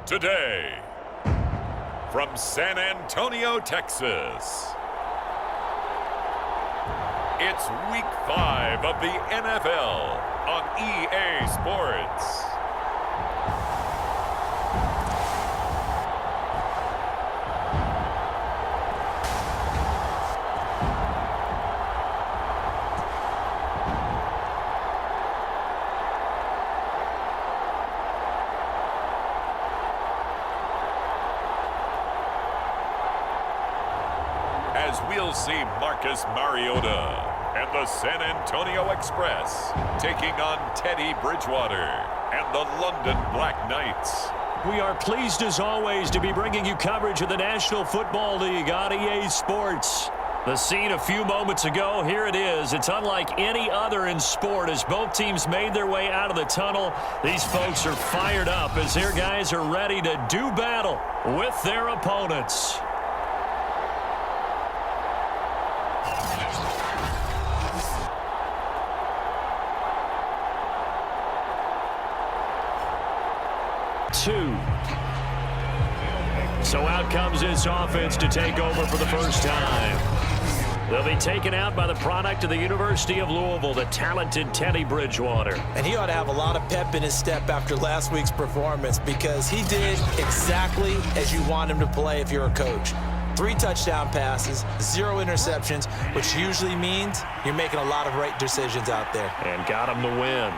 Today, from San Antonio, Texas, it's Week 5 of the NFL on EA Sports. As we'll see Marcus Mariota and the San Antonio Express taking on Teddy Bridgewater and the London Black Knights. We are pleased as always to be bringing you coverage of the National Football League on EA Sports. The scene a few moments ago, here it is. It's unlike any other in sport as both teams made their way out of the tunnel. These folks are fired up as their guys are ready to do battle with their opponents. So out comes this offense to take over for the first time. They'll be taken out by the product of the University of Louisville, the talented Teddy Bridgewater. And he ought to have a lot of pep in his step after last week's performance because he did exactly as you want him to play if you're a coach. 3 touchdown passes, 0 interceptions, which usually means you're making a lot of right decisions out there. And got him the win.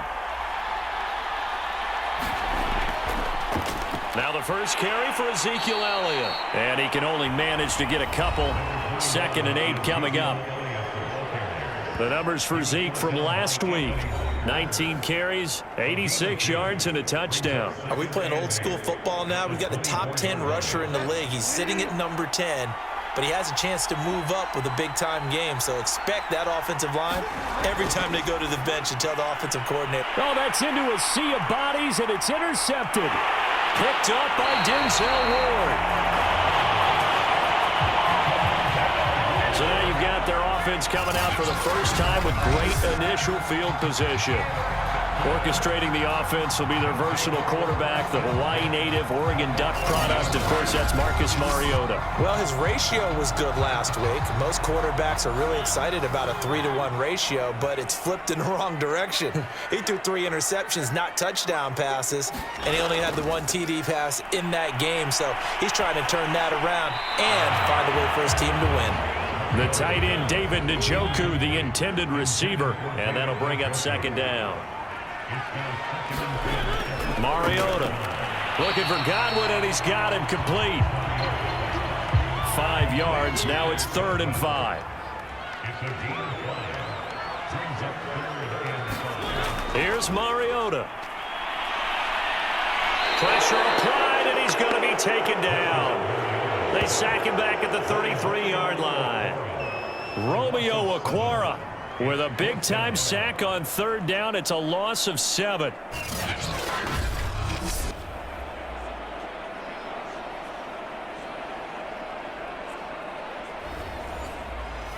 Now the first carry for Ezekiel Elliott. And he can only manage to get a couple. 2nd and 8 coming up. The numbers for Zeke from last week. 19 carries, 86 yards, and a touchdown. Are we playing old school football now? We've got the top 10 rusher in the league. He's sitting at number 10, but he has a chance to move up with a big-time game. So expect that offensive line every time they go to the bench and tell the offensive coordinator. Oh, that's into a sea of bodies, and it's intercepted. Picked up by Denzel Ward. So now you've got their offense coming out for the first time with great initial field position. Orchestrating the offense will be their versatile quarterback, the Hawaii native, Oregon Duck product. Of course, that's Marcus Mariota. Well, his ratio was good last week. Most quarterbacks are really excited about a 3-to-1 ratio, but it's flipped in the wrong direction. He threw 3 interceptions, not touchdown passes, and he only had the 1 TD pass in that game. So he's trying to turn that around and find a way for his team to win. The tight end, David Njoku, the intended receiver, and that'll bring up 2nd down. Mariota looking for Godwin, and he's got him complete. 5 yards. Now it's 3rd and 5. Here's Mariota. Pressure applied, and he's going to be taken down. They sack him back at the 33-yard line. Romeo Okwara with a big-time sack on 3rd down. It's a loss of 7.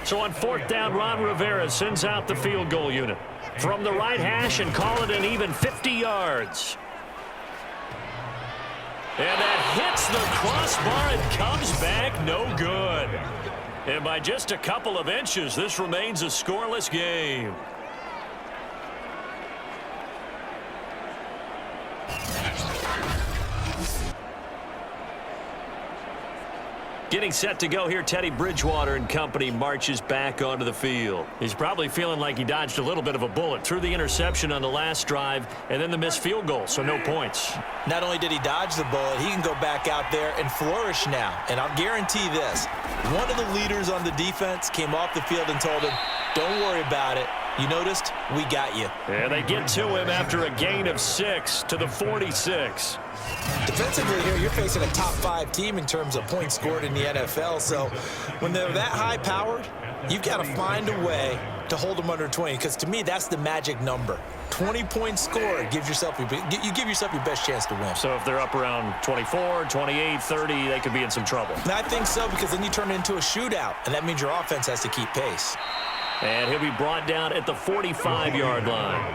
So on 4th down, Ron Rivera sends out the field goal unit from the right hash and call it an even 50 yards. And that hits the crossbar and comes back no good. And by just a couple of inches, this remains a scoreless game. Getting set to go here, Teddy Bridgewater and company marches back onto the field. He's probably feeling like he dodged a little bit of a bullet. Threw the interception on the last drive and then the missed field goal, so no points. Not only did he dodge the bullet, he can go back out there and flourish now. And I'll guarantee this, one of the leaders on the defense came off the field and told him, don't worry about it. You noticed? We got you. And they get to him after a gain of 6 to the 46. Defensively here, you're facing a top 5 team in terms of points scored in the NFL. So when they're that high-powered, you've got to find a way to hold them under 20. Because to me, that's the magic number. 20 points scored, you give yourself your best chance to win. So if they're up around 24, 28, 30, they could be in some trouble. And I think so, because then you turn it into a shootout, and that means your offense has to keep pace. And he'll be brought down at the 45-yard line.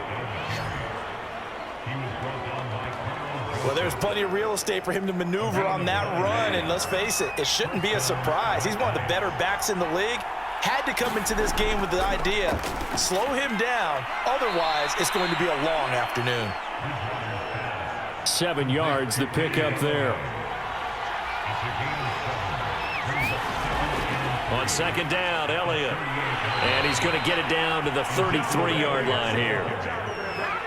Well, there's plenty of real estate for him to maneuver on that run, and let's face it, it shouldn't be a surprise. He's one of the better backs in the league. Had to come into this game with the idea, slow him down, otherwise it's going to be a long afternoon. 7 yards, the pickup there. On second down, Elliott. And he's going to get it down to the 33-yard line here.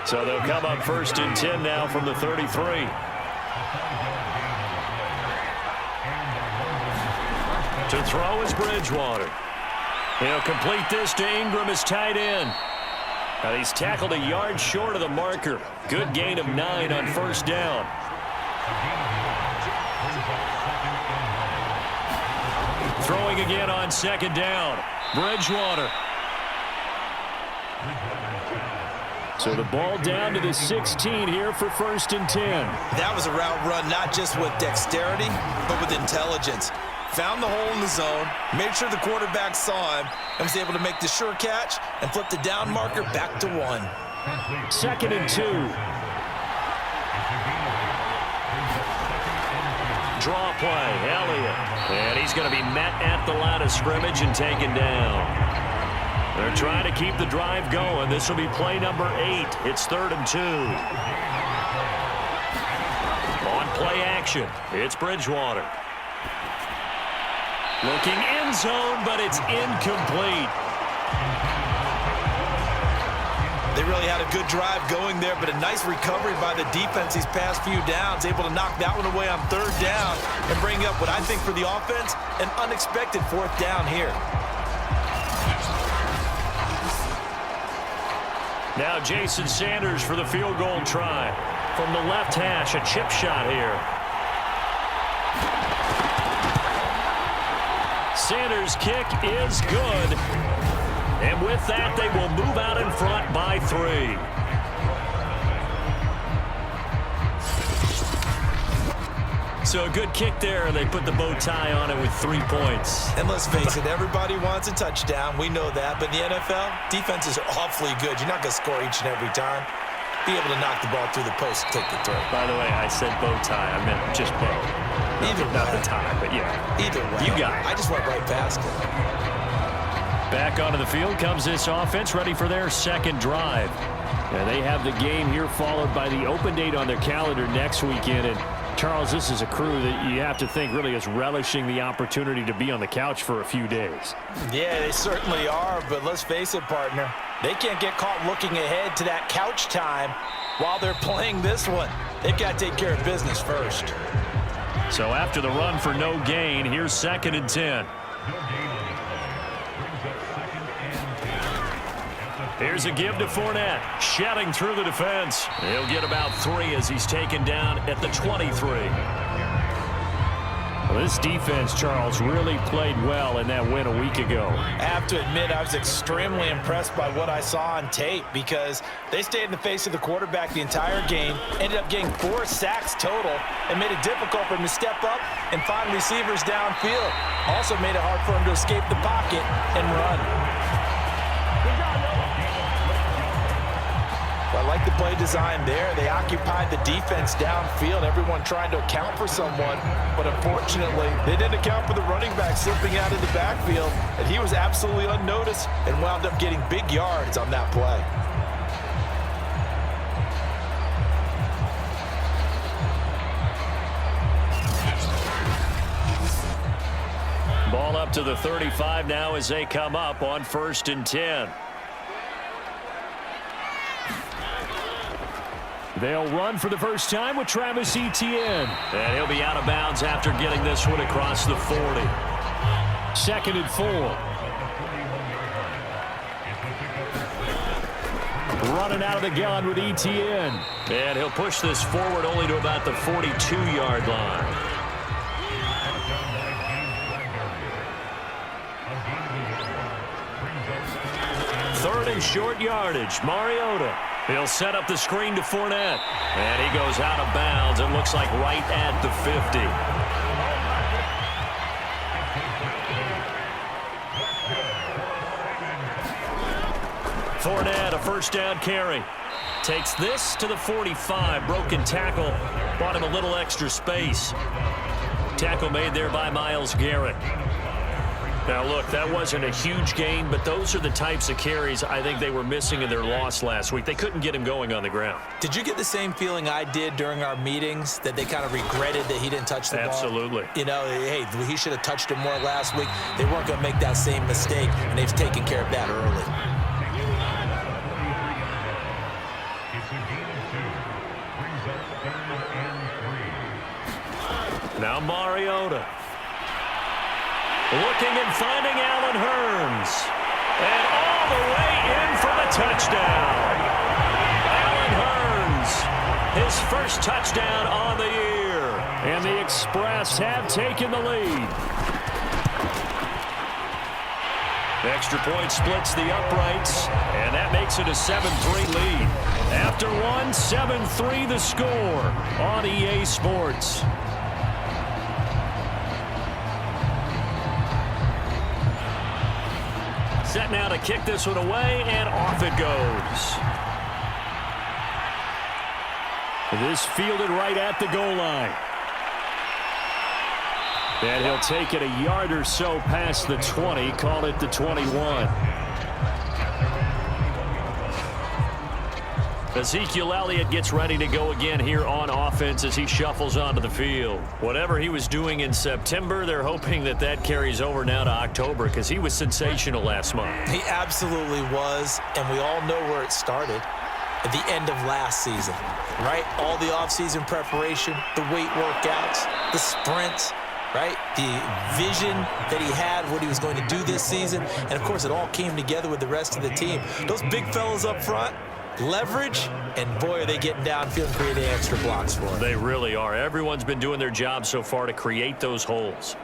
So they'll come up 1st and 10 now from the 33. To throw is Bridgewater. He'll complete this to Ingram as tight end. Now he's tackled a yard short of the marker. Good gain of 9 on 1st down. Throwing again on 2nd down. Bridgewater. So the ball down to the 16 here for 1st and 10. That was a route run not just with dexterity, but with intelligence. Found the hole in the zone, made sure the quarterback saw him, and was able to make the sure catch and flip the down marker back to 1. 2nd and 2. Draw play, Elliott. And he's going to be met at the line of scrimmage and taken down. They're trying to keep the drive going. This will be play number 8. It's 3rd and 2. On play action, it's Bridgewater. Looking end zone, but it's incomplete. They really had a good drive going there, but a nice recovery by the defense these past few downs, able to knock that one away on 3rd down and bring up what I think for the offense, an unexpected 4th down here. Now Jason Sanders for the field goal try. From the left hash, a chip shot here. Sanders' kick is good. And with that, they will move out in front by 3. So a good kick there. They put the bow tie on it with 3 points. And let's face it, everybody wants a touchdown. We know that. But in the NFL, defenses are awfully good. You're not going to score each and every time. Be able to knock the ball through the post and take the throw. By the way, I said bow tie. I meant just bow. Not the tie, but yeah. Either way. You got it. I just went right past it. Back onto the field comes this offense, ready for their 2nd drive. Now they have the game here followed by the open date on their calendar next weekend. And Charles, this is a crew that you have to think really is relishing the opportunity to be on the couch for a few days. Yeah, they certainly are, but let's face it, partner. They can't get caught looking ahead to that couch time while they're playing this one. They've got to take care of business first. So after the run for no gain, here's 2nd and 10. Here's a give to Fournette, shedding through the defense. He'll get about 3 as he's taken down at the 23. Well, this defense, Charles, really played well in that win a week ago. I have to admit, I was extremely impressed by what I saw on tape because they stayed in the face of the quarterback the entire game, ended up getting 4 sacks total, and made it difficult for him to step up and find receivers downfield. Also made it hard for him to escape the pocket and run. I like the play design there. They occupied the defense downfield, everyone trying to account for someone, but unfortunately, they didn't account for the running back slipping out of the backfield, and he was absolutely unnoticed and wound up getting big yards on that play. Ball up to the 35 now as they come up on 1st and 10. They'll run for the first time with Travis Etienne. And he'll be out of bounds after getting this one across the 40. 2nd and 4. Running out of the gun with Etienne. And he'll push this forward only to about the 42-yard line. Third and short yardage. Mariota. He'll set up the screen to Fournette. And he goes out of bounds. It looks like right at the 50. Fournette, a first down carry. Takes this to the 45. Broken tackle. Bought him a little extra space. Tackle made there by Myles Garrett. Now, look, that wasn't a huge gain, but those are the types of carries I think they were missing in their loss last week. They couldn't get him going on the ground. Did you get the same feeling I did during our meetings, that they kind of regretted that he didn't touch the ball? Absolutely. You know, hey, he should have touched it more last week. They weren't going to make that same mistake, and they've taken care of that early. Now Mariota. Looking and finding Allen Hurns. And all the way in for the touchdown. Allen Hurns, his first touchdown on the year. And the Express have taken the lead. The extra point splits the uprights, and that makes it a 7-3 lead. After one, 7-3 the score on EA Sports. Set now to kick this one away, and off it goes. This fielded right at the goal line. And he'll take it a yard or so past the 20, call it the 21. Ezekiel Elliott gets ready to go again here on offense as he shuffles onto the field. Whatever he was doing in September, they're hoping that that carries over now to October, because he was sensational last month. He absolutely was, and we all know where it started. At the end of last season, right? All the offseason preparation, the weight workouts, the sprints, right? The vision that he had, what he was going to do this season, and of course it all came together with the rest of the team. Those big fellas up front, leverage, and boy, are they getting downfield and creating extra blocks for him. They really are. Everyone's been doing their job so far to create those holes.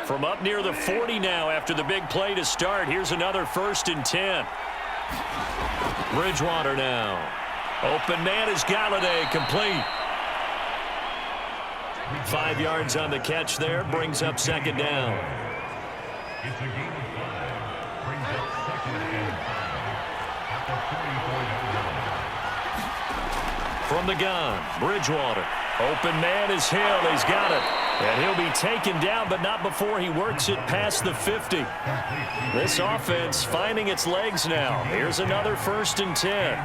From up near the 40 now after the big play to start. Here's another 1st and 10. Bridgewater now. Open man is Galladay, complete. 5 yards on the catch there, brings up 2nd down. It's a game of 5. Brings up 2nd and 5 at the 44-yard line. From the gun, Bridgewater. Open man is Hill. He's got it. And he'll be taken down, but not before he works it past the 50. This offense finding its legs now. Here's another 1st and 10.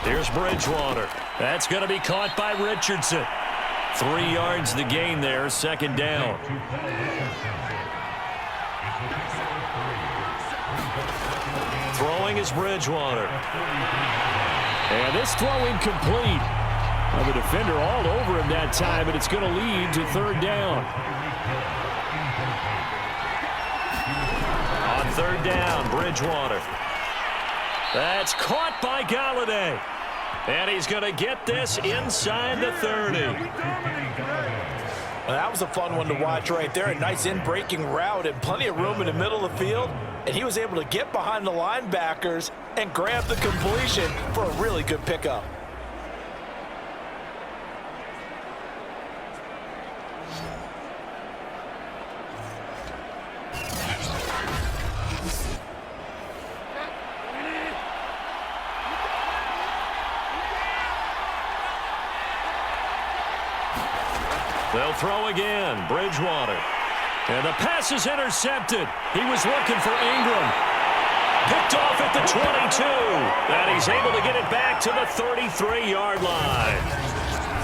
Here's Bridgewater. That's going to be caught by Richardson. 3 yards the gain there, 2nd down. Throwing is Bridgewater. And this throw incomplete. The defender all over him that time, but it's going to lead to 3rd down. On 3rd down, Bridgewater. That's caught by Galladay. And he's going to get this inside the 30. Well, that was a fun one to watch right there. A nice in-breaking route and plenty of room in the middle of the field. And he was able to get behind the linebackers and grab the completion for a really good pickup. They'll throw again. Bridgewater. And the pass is intercepted. He was looking for Ingram. Picked off at the 22. And he's able to get it back to the 33-yard line.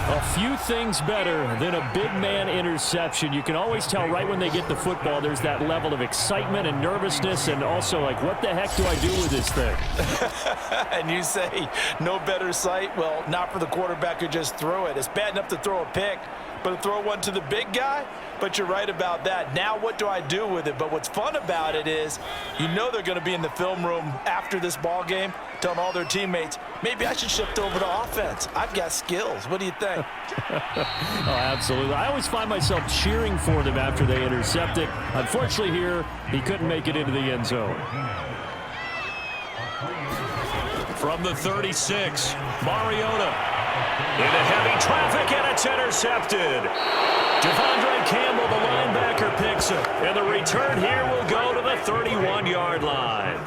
A few things better than a big man interception. You can always tell right when they get the football, there's that level of excitement and nervousness, and also like, what the heck do I do with this thing? And you say, no better sight? Well, not for the quarterback who just threw it. It's bad enough to throw a pick, but to throw one to the big guy? But you're right about that. Now what do I do with it? But what's fun about it is, you know they're going to be in the film room after this ball game, telling all their teammates, maybe I should shift over to offense. I've got skills. What do you think? Oh, absolutely. I always find myself cheering for them after they intercept it. Unfortunately here, he couldn't make it into the end zone. From the 36, Mariota. Into heavy traffic, and it's intercepted. Devondre Campbell, the linebacker, picks it. And the return here will go to the 31-yard line.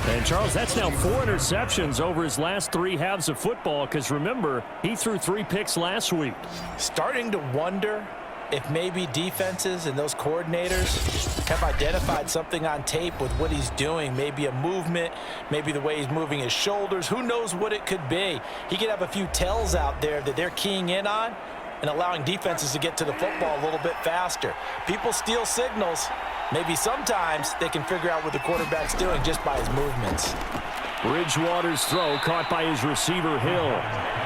And, Charles, that's now 4 interceptions over his last 3 halves of football because, remember, he threw 3 picks last week. Starting to wonder if maybe defenses and those coordinators have identified something on tape with what he's doing. Maybe a movement, maybe the way he's moving his shoulders. Who knows what it could be? He could have a few tells out there that they're keying in on and allowing defenses to get to the football a little bit faster. People steal signals. Maybe sometimes they can figure out what the quarterback's doing just by his movements. Bridgewater's throw caught by his receiver, Hill.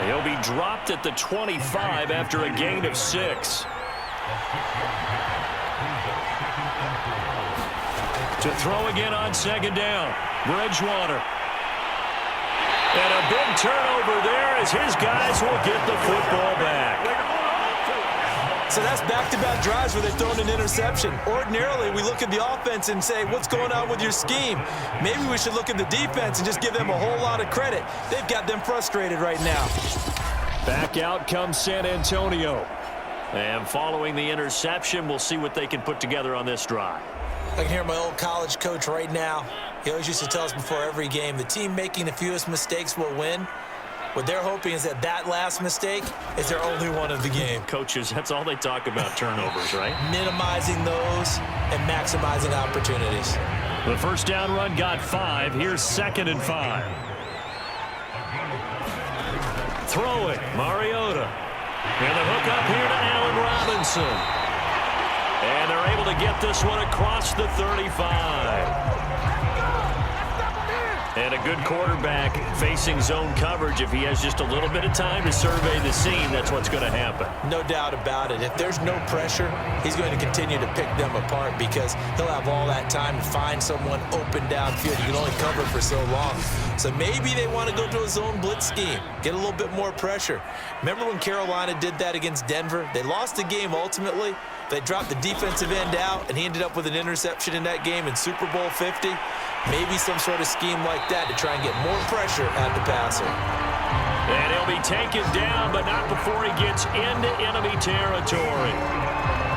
He'll be dropped at the 25 after a gain of 6. To throw again on second down. Bridgewater. And a big turnover there as his guys will get the football back. So that's back-to-back drives where they've thrown an interception. Ordinarily, we look at the offense and say, what's going on with your scheme? Maybe we should look at the defense and just give them a whole lot of credit. They've got them frustrated right now. Back out comes San Antonio. And following the interception, we'll see what they can put together on this drive. I can hear my old college coach right now. He always used to tell us before every game, the team making the fewest mistakes will win. What they're hoping is that last mistake is their only one of the game. Coaches, that's all they talk about, turnovers, right? Minimizing those and maximizing opportunities. The first down run got 5. Here's 2nd and 5. Throw it, Mariota. And the hook up here to Allen Robinson. And they're able to get this one across the 35. And a good quarterback facing zone coverage. If he has just a little bit of time to survey the scene, that's what's going to happen. No doubt about it. If there's no pressure, he's going to continue to pick them apart because he'll have all that time to find someone open downfield. You can only cover for so long. So maybe they want to go to a zone blitz scheme, get a little bit more pressure. Remember when Carolina did that against Denver? They lost the game ultimately. They dropped the defensive end out, and he ended up with an interception in that game in Super Bowl 50. Maybe some sort of scheme like that to try and get more pressure at the passer. And he'll be taken down, but not before he gets into enemy territory.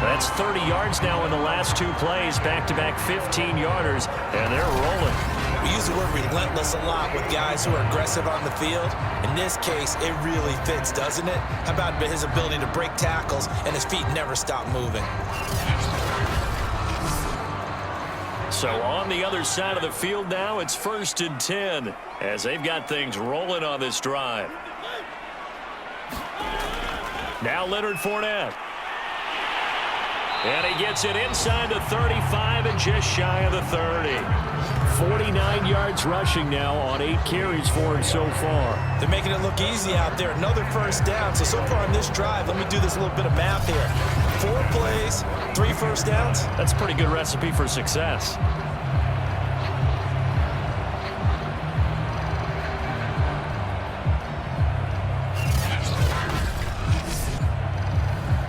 That's 30 yards now in the last 2 plays, back-to-back 15-yarders, and they're rolling. We use the word relentless a lot with guys who are aggressive on the field. In this case, it really fits, doesn't it? How about his ability to break tackles and his feet never stop moving? So on the other side of the field now, it's 1st and 10 as they've got things rolling on this drive. Now Leonard Fournette. And he gets it inside the 35 and just shy of the 30. 49 yards rushing now on 8 carries for him so far. They're making it look easy out there. Another first down. So far on this drive, let me do this little bit of math here. 4 plays, 3 first downs. That's a pretty good recipe for success.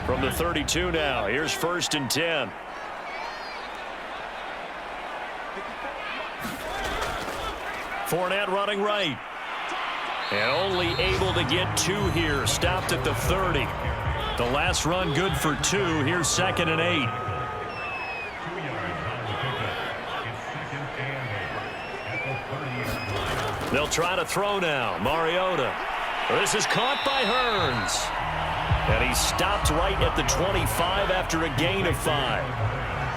From the 32 now, here's 1st and 10. Fournette running right. And only able to get 2 here. Stopped at the 30. The last run good for 2. Here's 2nd and 8. 2 yards on the pickup. It's 2nd and 8 at the 30. They'll try to throw now. Mariota. This is caught by Hearns. And he's stopped right at the 25 after a gain of 5.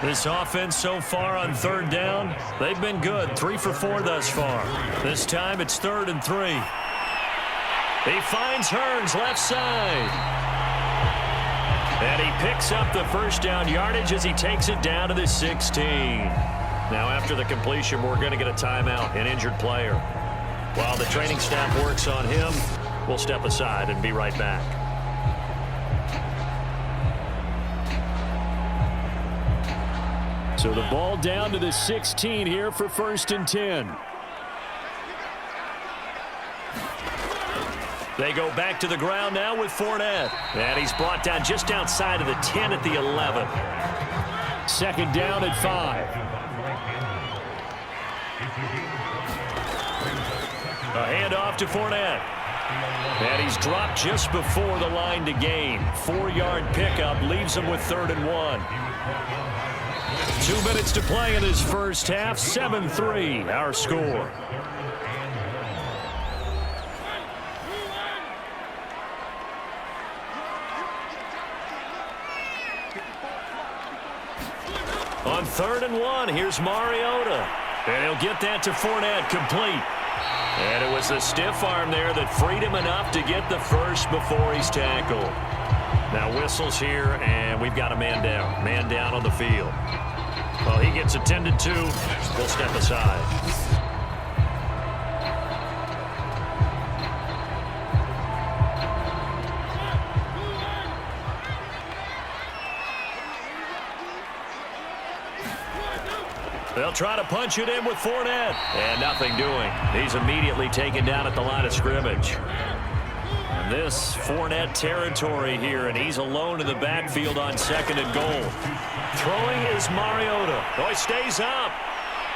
This offense so far on 3rd down, they've been good. 3 for 4 thus far. This time it's 3rd and 3. He finds Hearns left side. And he picks up the first down yardage as he takes it down to the 16. Now after the completion, we're going to get a timeout, an injured player. While the training staff works on him, we'll step aside and be right back. So the ball down to the 16 here for 1st and 10. They go back to the ground now with Fournette. And he's brought down just outside of the 10 at the 11. 2nd down at 5. A handoff to Fournette. And he's dropped just before the line to gain. 4-yard pickup leaves him with 3rd and 1. 2 minutes to play in his first half. 7-3 our score. On 3rd and 1, here's Mariota. And he'll get that to Fournette, complete. And it was the stiff arm there that freed him enough to get the first before he's tackled. Now whistles here, and we've got a man down. Man down on the field. Well, he gets attended to. We'll step aside. They'll try to punch it in with Fournette. And nothing doing. He's immediately taken down at the line of scrimmage. And this Fournette territory here, and he's alone in the backfield on 2nd and goal. Throwing is Mariota. Oh, he stays up.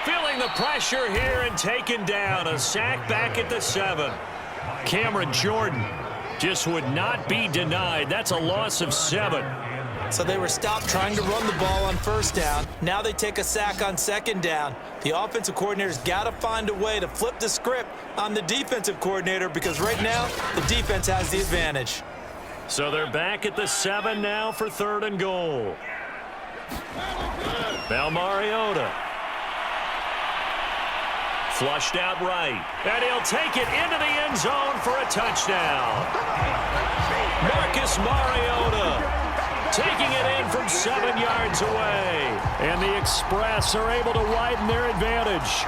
Feeling the pressure here and taken down. A sack back at the 7. Cameron Jordan just would not be denied. That's a loss of 7. So they were stopped trying to run the ball on 1st down. Now they take a sack on 2nd down. The offensive coordinator's got to find a way to flip the script on the defensive coordinator because right now the defense has the advantage. So they're back at the 7 now for 3rd and goal. Now Mariota. Flushed out right. And he'll take it into the end zone for a touchdown. Marcus Mariota taking it in from 7 yards away. And the Express are able to widen their advantage.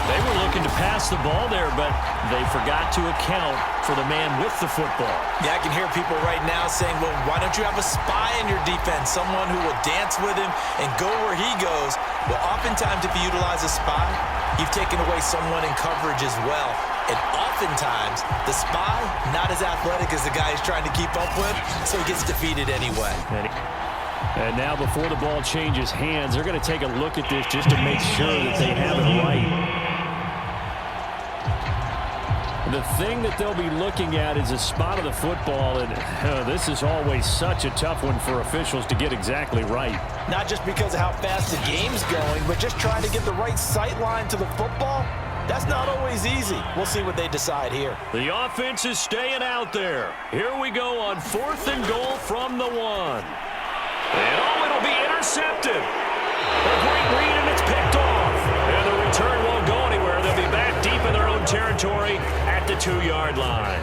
They were looking to pass the ball there, but they forgot to account for the man with the football. Yeah, I can hear people right now saying, well, why don't you have a spy in your defense, someone who will dance with him and go where he goes? Well, oftentimes if you utilize a spy, you've taken away someone in coverage as well. And oftentimes, the spy, not as athletic as the guy he's trying to keep up with, so he gets defeated anyway. And now before the ball changes hands, they're going to take a look at this just to make sure that they have it right. The thing that they'll be looking at is a spot of the football, and this is always such a tough one for officials to get exactly right. Not just because of how fast the game's going, but just trying to get the right sight line to the football. That's not always easy. We'll see what they decide here. The offense is staying out there. Here we go on 4th and goal from the 1. And oh, it'll be intercepted. A great read, and it's picked off. And the return won't go anywhere. They'll be back deep in their own territory at the 2-yard line.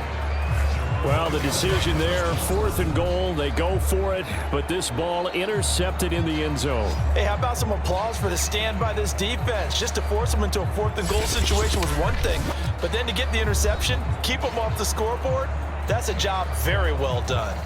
Well, the decision there, 4th and goal, they go for it, but this ball intercepted in the end zone. Hey, how about some applause for the stand by this defense? Just to force them into a 4th and goal situation was one thing, but then to get the interception, keep them off the scoreboard, that's a job very well done.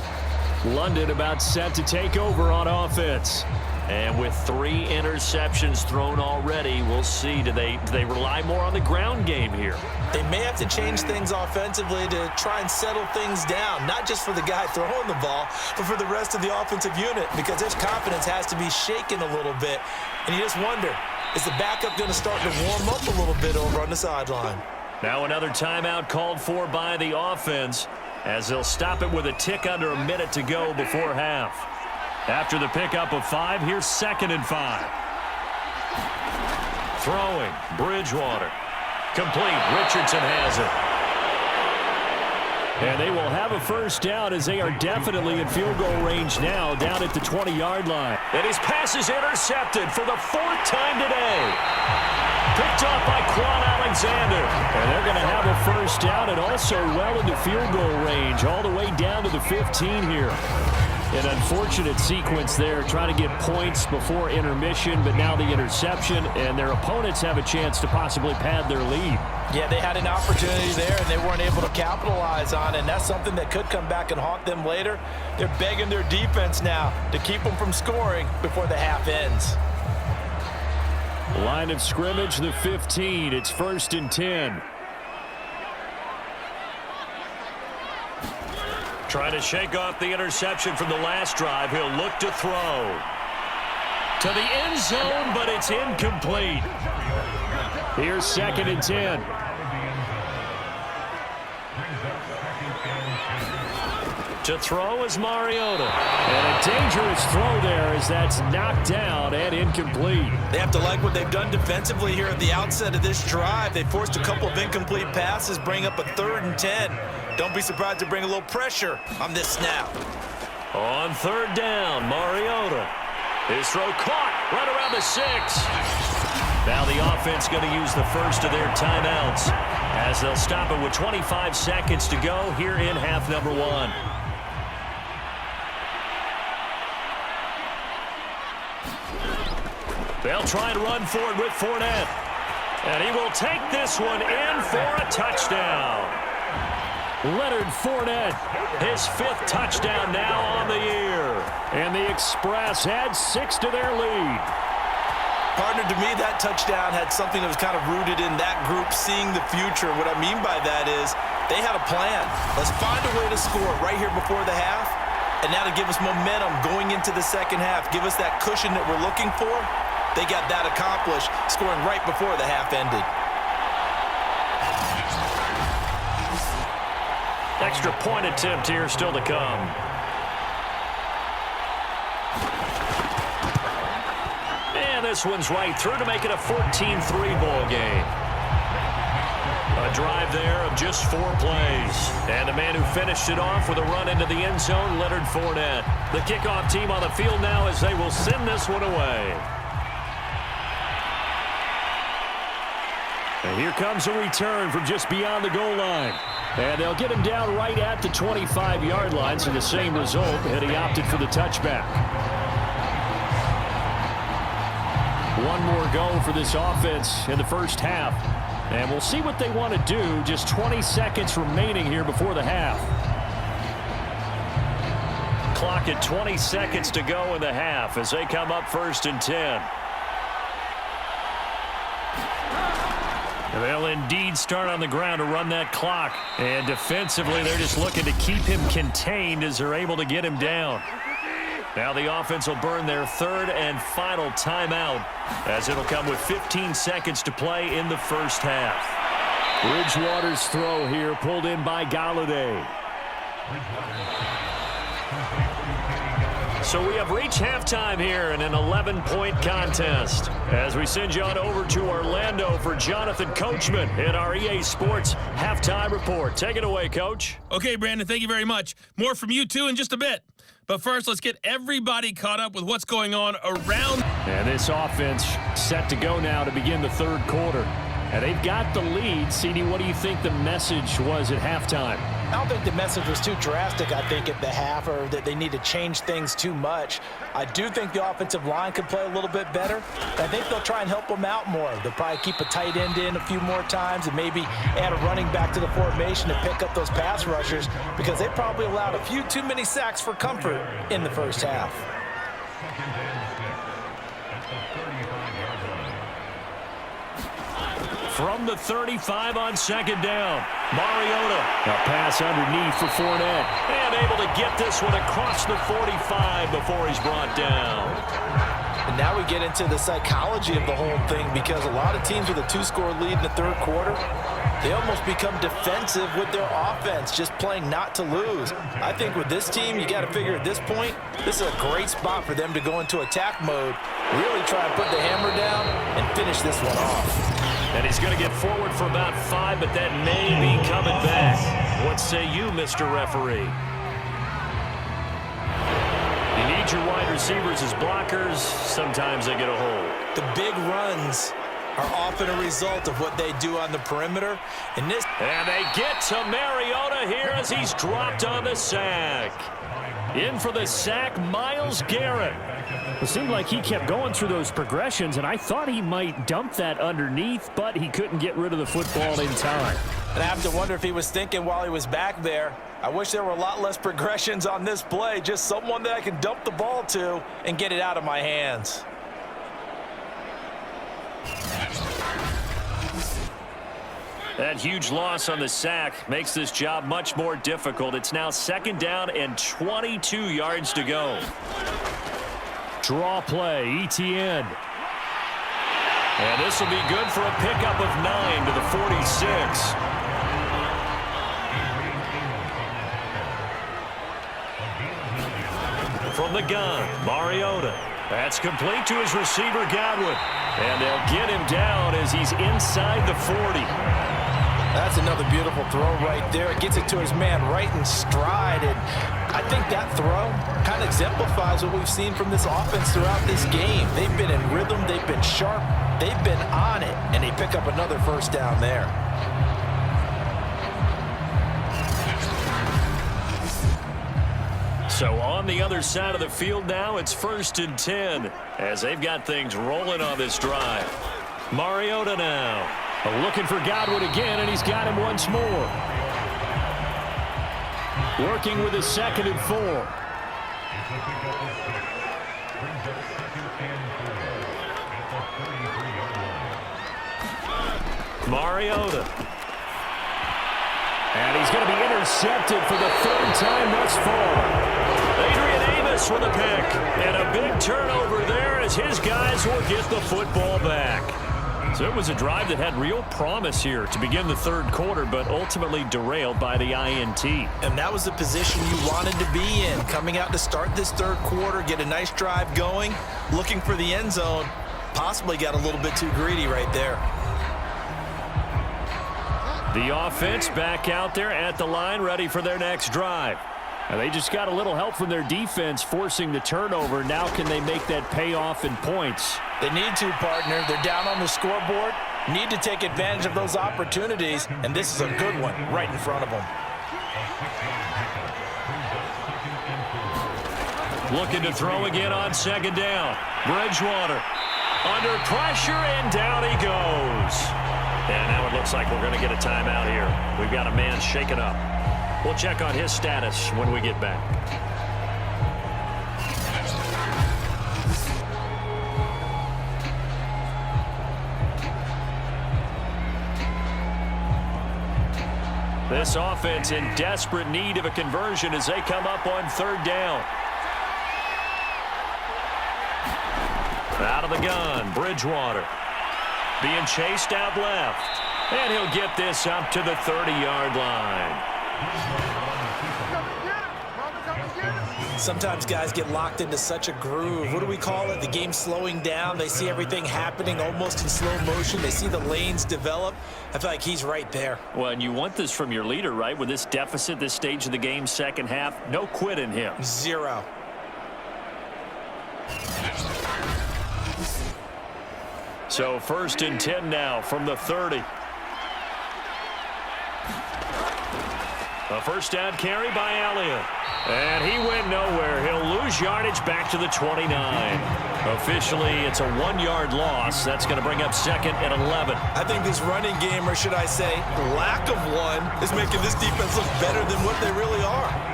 London about set to take over on offense. And with 3 interceptions thrown already, we'll see. Do they rely more on the ground game here? They may have to change things offensively to try and settle things down, not just for the guy throwing the ball, but for the rest of the offensive unit, because his confidence has to be shaken a little bit. And you just wonder, is the backup going to start to warm up a little bit over on the sideline? Now another timeout called for by the offense, as they'll stop it with a tick under a minute to go before half. After the pickup of 5, here's 2nd and 5. Throwing, Bridgewater. Complete, Richardson has it. And they will have a first down as they are definitely in field goal range now, down at the 20-yard line. And his pass is intercepted for the 4th time today. Picked off by Quan Alexander. And they're going to have a first down and also well into field goal range, all the way down to the 15 here. An unfortunate sequence there, trying to get points before intermission, but now the interception, and their opponents have a chance to possibly pad their lead. Yeah, they had an opportunity there, and they weren't able to capitalize on it, and that's something that could come back and haunt them later. They're begging their defense now to keep them from scoring before the half ends. Line of scrimmage, the 15. It's 1st and 10. Trying to shake off the interception from the last drive. He'll look to throw to the end zone, but it's incomplete. Here's 2nd and 10. To throw is Mariota. And a dangerous throw there as that's knocked down and incomplete. They have to like what they've done defensively here at the outset of this drive. They forced a couple of incomplete passes, bring up a 3rd and 10. Don't be surprised to bring a little pressure on this snap. On 3rd down, Mariota. His throw caught right around the 6. Now the offense going to use the first of their timeouts as they'll stop it with 25 seconds to go here in half number 1. They'll try and run for it with Fournette. And he will take this one in for a touchdown. Leonard Fournette, his 5th touchdown now on the year. And the Express adds 6 to their lead. Partner, to me, that touchdown had something that was kind of rooted in that group seeing the future. What I mean by that is they had a plan. Let's find a way to score right here before the half. And now to give us momentum going into the second half, give us that cushion that we're looking for. They got that accomplished, scoring right before the half ended. Extra point attempt here still to come. And this one's right through to make it a 14-3 ball game. A drive there of just 4 plays. And the man who finished it off with a run into the end zone, Leonard Fournette. The kickoff team on the field now as they will send this one away. And here comes a return from just beyond the goal line. And they'll get him down right at the 25-yard line, so the same result, and he opted for the touchback. One more go for this offense in the first half. And we'll see what they want to do. Just 20 seconds remaining here before the half. Clock at 20 seconds to go in the half as they come up 1st and 10. They'll indeed start on the ground to run that clock. And defensively, they're just looking to keep him contained as they're able to get him down. Now the offense will burn their 3rd and final timeout as it'll come with 15 seconds to play in the first half. Bridgewater's throw here pulled in by Galladay. So we have reached halftime here in an 11-point contest as we send you on over to Orlando for Jonathan Coachman in our EA Sports Halftime Report. Take it away, Coach. Okay, Brandon, thank you very much. More from you, too, in just a bit. But first, let's get everybody caught up with what's going on around. And this offense set to go now to begin the 3rd quarter. And they've got the lead. CD, what do you think the message was at halftime? I don't think the message was too drastic, I think, at the half, or that they need to change things too much. I do think the offensive line could play a little bit better. I think they'll try and help them out more. They'll probably keep a tight end in a few more times and maybe add a running back to the formation to pick up those pass rushers because they probably allowed a few too many sacks for comfort in the first half. From the 35 on 2nd down, Mariota. A pass underneath for Fournette. And able to get this one across the 45 before he's brought down. And now we get into the psychology of the whole thing because a lot of teams with a 2-score lead in the 3rd quarter, they almost become defensive with their offense, just playing not to lose. I think with this team, you got to figure at this point, this is a great spot for them to go into attack mode, really try and put the hammer down and finish this one off. And he's going to get forward for about 5, but that may be coming back. What say you, Mr. Referee? You need your wide receivers as blockers. Sometimes they get a hold. The big runs are often a result of what they do on the perimeter. And they get to Mariota here as he's dropped on the sack. In for the sack, Myles Garrett. It seemed like he kept going through those progressions, and I thought he might dump that underneath, but he couldn't get rid of the football in time. And I have to wonder if he was thinking while he was back there, I wish there were a lot less progressions on this play, just someone that I can dump the ball to and get it out of my hands. That huge loss on the sack makes this job much more difficult. It's now 2nd down and 22 yards to go. Draw play, ETN. And this will be good for a pickup of 9 to the 46. from the gun. Mariota. That's complete to his receiver, Godwin. And they'll get him down as he's inside the 40. That's another beautiful throw right there. It gets it to his man right in stride. And I think that throw kind of exemplifies what we've seen from this offense throughout this game. They've been in rhythm. They've been sharp. They've been on it. And they pick up another first down there. So on the other side of the field now, it's 1st and 10 as they've got things rolling on this drive. Mariota now. Looking for Godwin again, and he's got him once more. Working with his 2nd and 4. Mariota. And he's going to be intercepted for the 3rd time thus far. Adrian Amos with a pick. And a big turnover there as his guys will get the football back. So it was a drive that had real promise here to begin the 3rd quarter, but ultimately derailed by the INT. And that was the position you wanted to be in. Coming out to start this 3rd quarter, get a nice drive going, looking for the end zone. Possibly got a little bit too greedy right there. The offense back out there at the line, ready for their next drive. And they just got a little help from their defense forcing the turnover. Now can they make that pay off in points? They need to, partner. They're down on the scoreboard. Need to take advantage of those opportunities, and this is a good one right in front of them. Looking to throw again on 2nd down. Bridgewater under pressure, and down he goes. And now it looks like we're going to get a timeout here. We've got a man shaken up. We'll check on his status when we get back. This offense in desperate need of a conversion as they come up on 3rd down. Out of the gun, Bridgewater. Being chased out left. And he'll get this up to the 30-yard line. Sometimes guys get locked into such a groove. What do we call it? The game's slowing down. They see everything happening almost in slow motion. They see the lanes develop. I feel like he's right there. Well, and you want this from your leader, right? With this deficit, this stage of the game, 2nd half, no quit in him. 0. So 1st and 10 now from the 30. A first down carry by Elliott. And he went nowhere. He'll lose yardage back to the 29. Officially, it's a 1-yard loss. That's going to bring up 2nd and 11. I think this running game, or should I say lack of one, is making this defense look better than what they really are.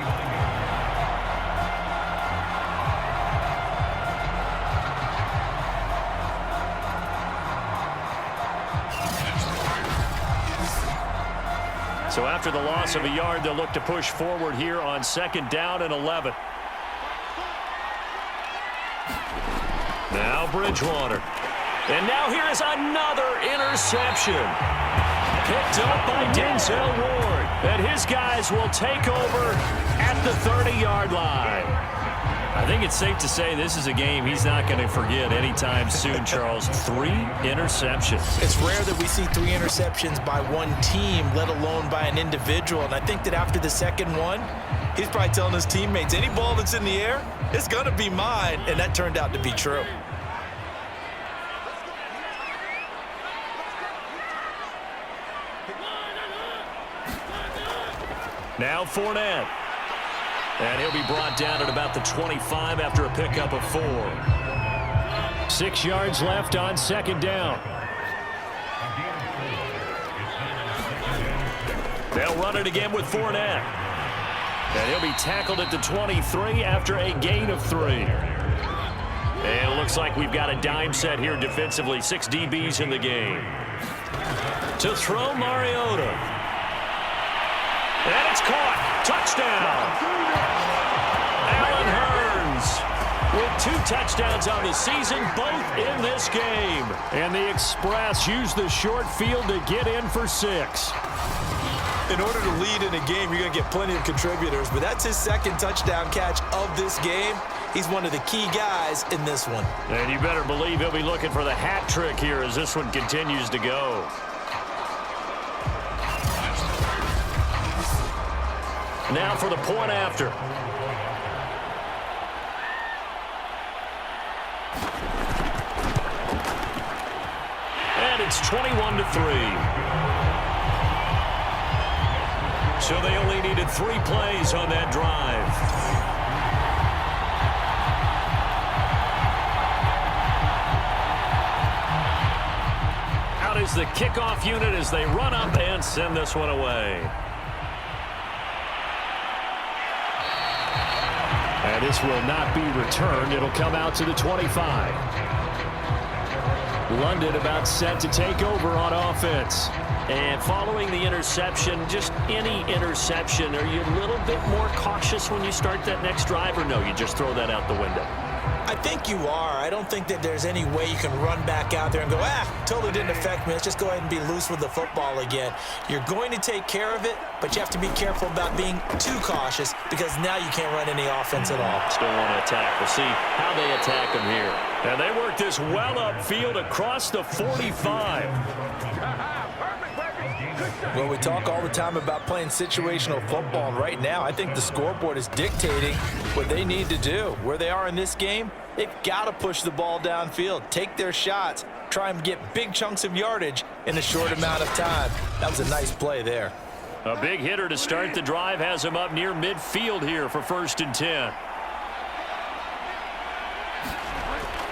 So after the loss of a yard, they'll look to push forward here on 2nd down and 11. Now Bridgewater. And now here is another interception. Picked up by Denzel Ward. And his guys will take over at the 30-yard line. I think it's safe to say this is a game he's not going to forget anytime soon, Charles. 3 interceptions. It's rare that we see 3 interceptions by one team, let alone by an individual. And I think that after the 2nd one, he's probably telling his teammates, any ball that's in the air, it's going to be mine. And that turned out to be true. Now Fournette. And he'll be brought down at about the 25 after a pickup of 4. 6 yards left on 2nd down. They'll run it again with Fournette. And he'll be tackled at the 23 after a gain of 3. And it looks like we've got a dime set here defensively. 6 DBs in the game. To throw Mariota. And it's caught. Touchdown. Allen Hurns with 2 touchdowns on the season, both in this game. And the Express used the short field to get in for 6. In order to lead in a game, you're going to get plenty of contributors, but that's his second touchdown catch of this game. He's one of the key guys in this one. And you better believe he'll be looking for the hat trick here as this one continues to go. Now for the point after. And it's 21-3. So they only needed 3 plays on that drive. Out is the kickoff unit as they run up and send this one away. And this will not be returned. It'll come out to the 25. London about set to take over on offense. And following the interception, just any interception, are you a little bit more cautious when you start that next drive, or no, you just throw that out the window? I think you are. I don't think that there's any way you can run back out there and go, totally didn't affect me. Let's just go ahead and be loose with the football again. You're going to take care of it, but you have to be careful about being too cautious because now you can't run any offense at all. Still want to attack. We'll see how they attack them here. And they work this well upfield across the 45. Well, we talk all the time about playing situational football, and right now I think the scoreboard is dictating what they need to do. Where they are in this game, they've got to push the ball downfield, take their shots, try and get big chunks of yardage in a short amount of time. That was a nice play there. A big hitter to start the drive has him up near midfield here for 1st and 10.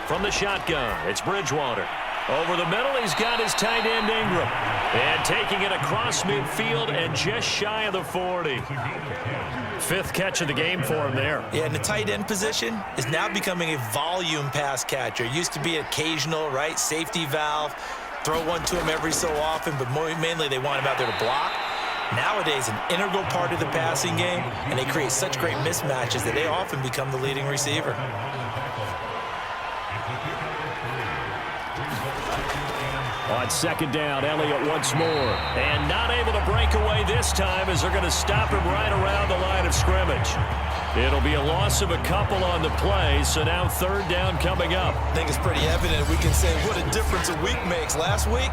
From the shotgun, it's Bridgewater. Over the middle, he's got his tight end Ingram. And taking it across midfield and just shy of the 40. 5th catch of the game for him there. Yeah, and the tight end position is now becoming a volume pass catcher. It used to be occasional, right? Safety valve. Throw one to him every so often, but mainly they want him out there to block. Nowadays, an integral part of the passing game, and they create such great mismatches that they often become the leading receiver. On 2nd down, Elliott once more. And not able to break away this time as they're going to stop him right around the line of scrimmage. It'll be a loss of a couple on the play, so now 3rd down coming up. I think it's pretty evident. We can say what a difference a week makes. Last week,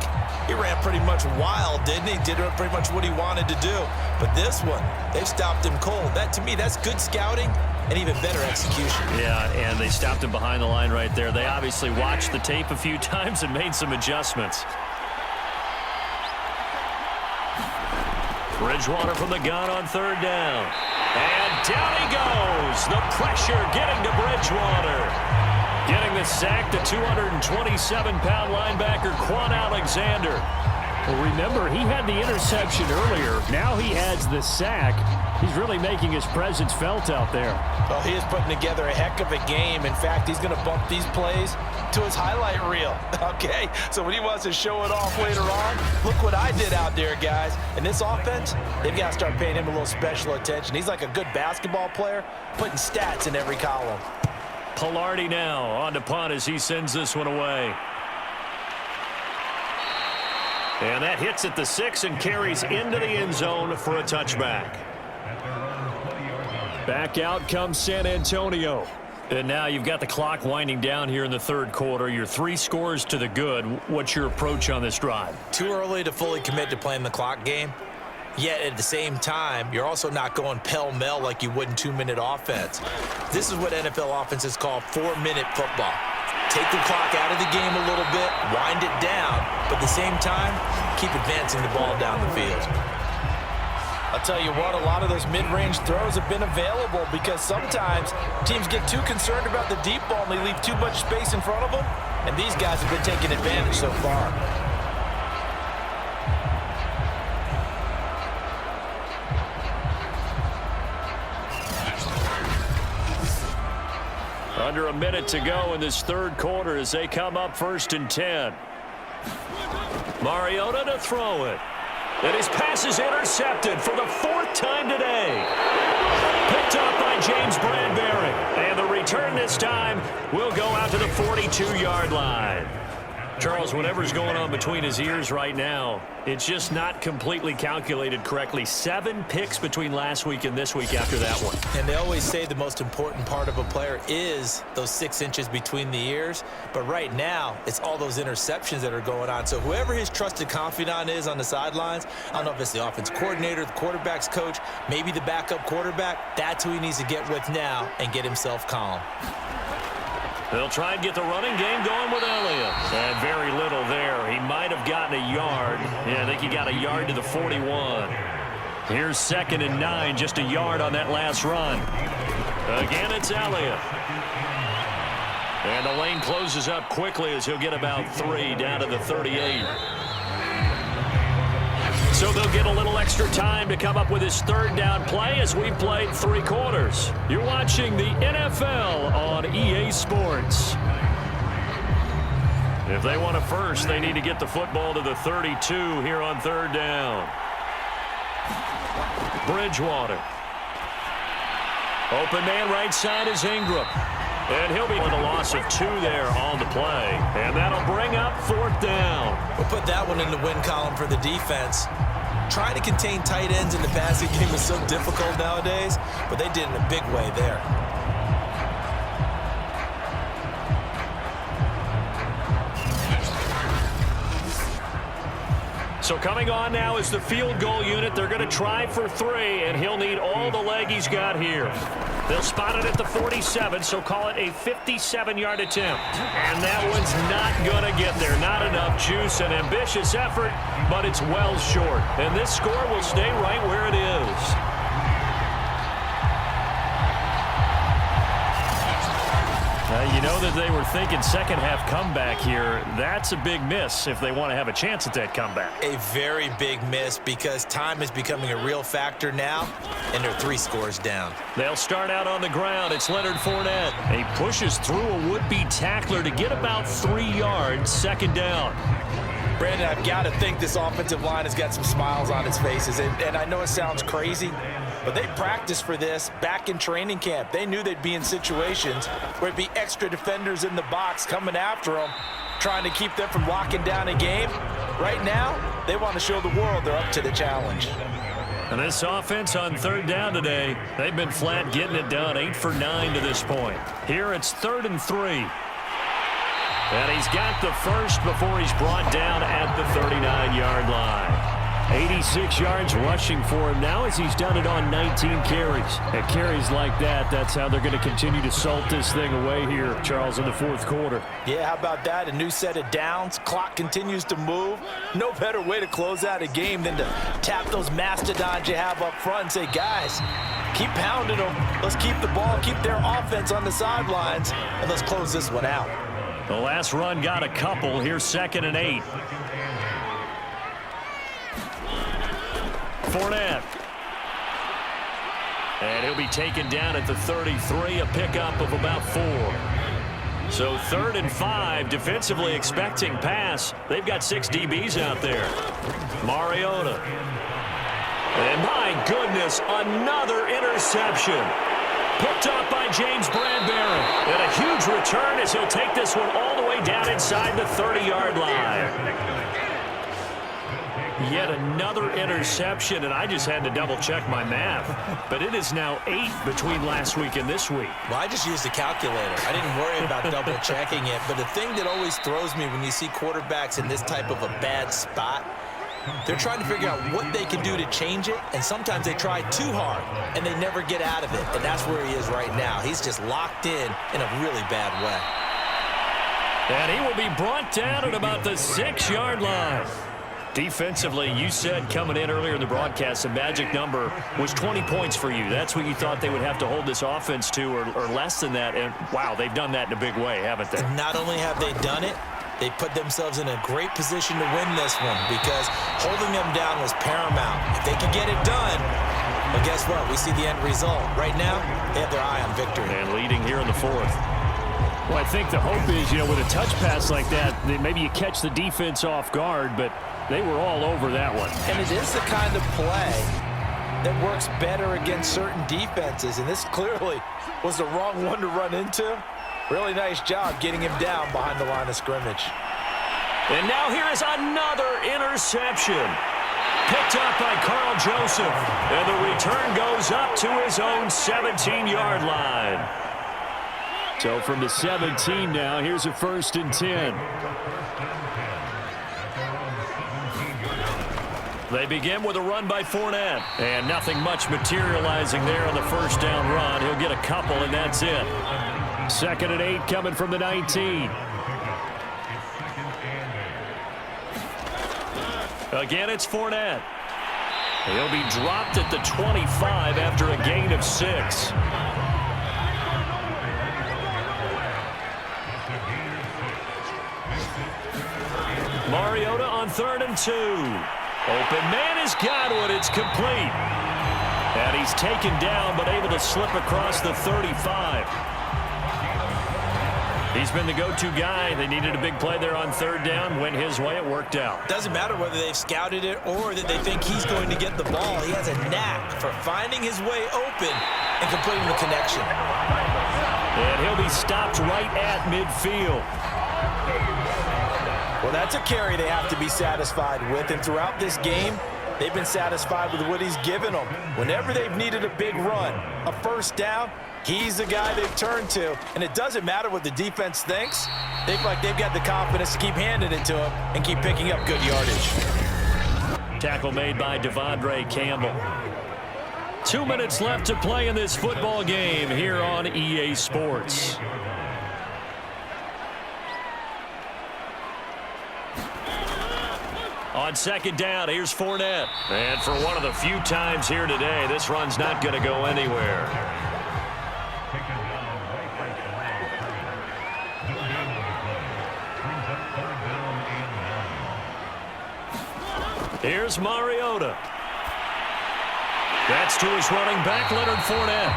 he ran pretty much wild, didn't he? Did pretty much what he wanted to do. But this one, they've stopped him cold. That, to me, that's good scouting and even better execution. Yeah, and they stopped him behind the line right there. They obviously watched the tape a few times and made some adjustments. Bridgewater from the gun on 3rd down. And down he goes. The pressure getting to Bridgewater. Getting the sack, the 227-pound linebacker, Quan Alexander. Well, remember, he had the interception earlier. Now he adds the sack. He's really making his presence felt out there. Well, he is putting together a heck of a game. In fact, he's going to bump these plays to his highlight reel. Okay, so when he wants to show it off later on, look what I did out there, guys. And this offense, they've got to start paying him a little special attention. He's like a good basketball player, putting stats in every column. Pilardi now on to punt as he sends this one away. And that hits at the 6 and carries into the end zone for a touchback. Back out comes San Antonio. And now you've got the clock winding down here in the 3rd quarter. You're 3 scores to the good. What's your approach on this drive? Too early to fully commit to playing the clock game. Yet at the same time, you're also not going pell-mell like you would in 2-minute offense. This is what NFL offenses call 4-minute football. Take the clock out of the game a little bit, wind it down, but at the same time, keep advancing the ball down the field. I'll tell you what, a lot of those mid-range throws have been available because sometimes teams get too concerned about the deep ball and they leave too much space in front of them, and these guys have been taking advantage so far. Under a minute to go in this 3rd quarter as they come up 1st and 10. Mariota to throw it. And his pass is intercepted for the 4th time today. Picked up by James Bradbury. And the return this time will go out to the 42-yard line. Charles, whatever's going on between his ears right now, it's just not completely calculated correctly. 7 picks between last week and this week after that one. And they always say the most important part of a player is those 6 inches between the ears. But right now, it's all those interceptions that are going on. So whoever his trusted confidant is on the sidelines, I don't know if it's the offense coordinator, the quarterback's coach, maybe the backup quarterback, that's who he needs to get with now and get himself calm. They'll try and get the running game going with Elliott. And very little there. He might have gotten a yard. Yeah, I think he got a yard to the 41. Here's 2nd and 9, just a yard on that last run. Again, it's Elliott. And the lane closes up quickly as he'll get about 3 down to the 38. So they'll get a little extra time to come up with his 3rd down play as we've played 3 quarters. You're watching the NFL on EA Sports. If they want a first, they need to get the football to the 32 here on 3rd down. Bridgewater. Open man right side is Ingram. And he'll be with a loss of 2 there on the play. And that'll bring up 4th down. We'll put that one in the win column for the defense. Trying to contain tight ends in the passing game is so difficult nowadays, but they did it in a big way there. So coming on now is the field goal unit. They're going to try for 3, and he'll need all the leg he's got here. They'll spot it at the 47, so call it a 57-yard attempt. And that one's not going to get there. Not enough juice, an ambitious effort, but it's well short. And this score will stay right where it is. You know that they were thinking second half comeback here. That's a big miss if they want to have a chance at that comeback. A very big miss because time is becoming a real factor now, and they're 3 scores down. They'll start out on the ground. It's Leonard Fournette. He pushes through a would-be tackler to get about 3 yards, 2nd down. Brandon, I've got to think this offensive line has got some smiles on its faces, and I know it sounds crazy, but they practiced for this back in training camp. They knew they'd be in situations where it'd be extra defenders in the box coming after them, trying to keep them from locking down a game. Right now, they want to show the world they're up to the challenge. And this offense on 3rd down today, they've been flat getting it done, 8 for 9 to this point. Here it's 3rd and 3. And he's got the first before he's brought down at the 39-yard line. 86 yards rushing for him now as he's done it on 19 carries. At carries like that, that's how they're going to continue to salt this thing away here, Charles, in the 4th quarter. Yeah, how about that? A new set of downs. Clock continues to move. No better way to close out a game than to tap those mastodons you have up front and say, guys, keep pounding them. Let's keep the ball, keep their offense on the sidelines, and let's close this one out. The last run got a couple. Here's 2nd and 8. Fournette. And he'll be taken down at the 33, a pickup of about 4. So 3rd and 5, defensively expecting pass. They've got 6 DBs out there. Mariota. And my goodness, another interception. Picked up by James Bradbury. And a huge return as he'll take this one all the way down inside the 30-yard line. Yet another interception, and I just had to double-check my math. But it is now 8 between last week and this week. Well, I just used a calculator. I didn't worry about double-checking it. But the thing that always throws me when you see quarterbacks in this type of a bad spot, they're trying to figure out what they can do to change it, and sometimes they try too hard, and they never get out of it. And that's where he is right now. He's just locked in a really bad way. And he will be brought down at about the 6-yard line. Defensively, you said coming in earlier in the broadcast, the magic number was 20 points for you. That's what you thought they would have to hold this offense to, or less than that. And, wow, they've done that in a big way, haven't they? Not only have they done it, they put themselves in a great position to win this one because holding them down was paramount. If they could get it done, well, guess what? We see the end result. Right now, they have their eye on victory. And leading here in the 4th. Well, I think the hope is, with a touch pass like that, maybe you catch the defense off guard, but they were all over that one. And it is the kind of play that works better against certain defenses, and this clearly was the wrong one to run into. Really nice job getting him down behind the line of scrimmage. And now here is another interception. Picked up by Carl Joseph. And the return goes up to his own 17-yard line. So from the 17 now, here's a 1st and 10. They begin with a run by Fournette. And nothing much materializing there on the first down run. He'll get a couple, and that's it. 2nd and 8 coming from the 19. Again, it's Fournette. He'll be dropped at the 25 after a gain of 6. Mariota on 3rd and 2. Open man has got it. It's complete. And he's taken down but able to slip across the 35. He's been the go-to guy. They needed a big play there on 3rd down. Went his way. It worked out. Doesn't matter whether they've scouted it or that they think he's going to get the ball. He has a knack for finding his way open and completing the connection. And he'll be stopped right at midfield. Well, that's a carry they have to be satisfied with. And throughout this game, they've been satisfied with what he's given them. Whenever they've needed a big run, a 1st down, he's the guy they've turned to. And it doesn't matter what the defense thinks. They feel like they've got the confidence to keep handing it to him and keep picking up good yardage. Tackle made by Devondre Campbell. 2 minutes left to play in this football game here on EA Sports. On 2nd down, here's Fournette. And for one of the few times here today, this run's not going to go anywhere. Here's Mariota. That's to his running back, Leonard Fournette.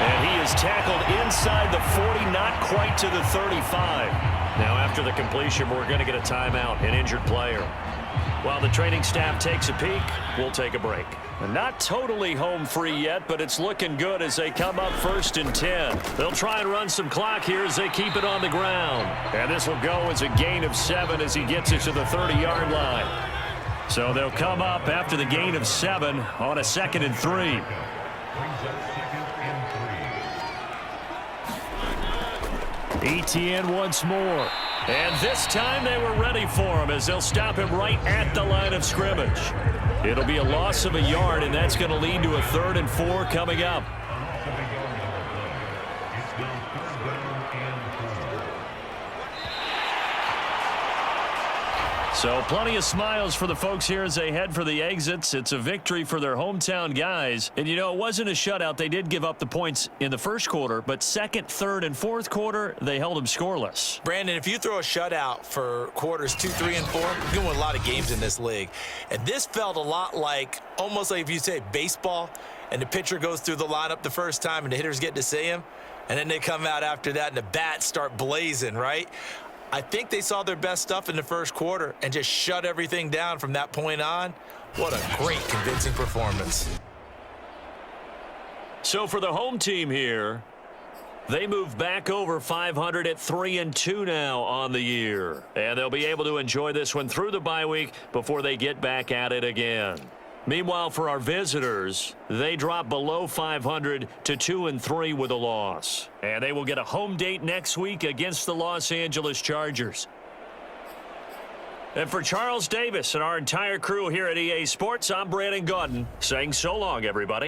And he is tackled inside the 40, not quite to the 35. Now, after the completion, we're going to get a timeout, an injured player. While the training staff takes a peek, we'll take a break. Not totally home free yet, but it's looking good as they come up 1st and 10. They'll try and run some clock here as they keep it on the ground. And this will go as a gain of 7 as he gets it to the 30-yard line. So they'll come up after the gain of 7 on a 2nd and 3. ETN once more. And this time they were ready for him as they'll stop him right at the line of scrimmage. It'll be a loss of a yard, and that's going to lead to a 3rd and 4 coming up. So plenty of smiles for the folks here as they head for the exits. It's a victory for their hometown guys. And, you know, it wasn't a shutout. They did give up the points in the 1st quarter, but 2nd, 3rd, and 4th quarter, they held them scoreless. Brandon, if you throw a shutout for quarters 2, 3, and 4, you're going to win a lot of games in this league. And this felt a lot like, almost like if you say baseball, and the pitcher goes through the lineup the first time and the hitters get to see him, and then they come out after that and the bats start blazing, right? I think they saw their best stuff in the 1st quarter and just shut everything down from that point on. What a great, convincing performance. So for the home team here, they move back over 500 at 3-2 now on the year. And they'll be able to enjoy this one through the bye week before they get back at it again. Meanwhile, for our visitors, they drop below 500 to 2-3 with a loss. And they will get a home date next week against the Los Angeles Chargers. And for Charles Davis and our entire crew here at EA Sports, I'm Brandon Gaudin saying so long, everybody.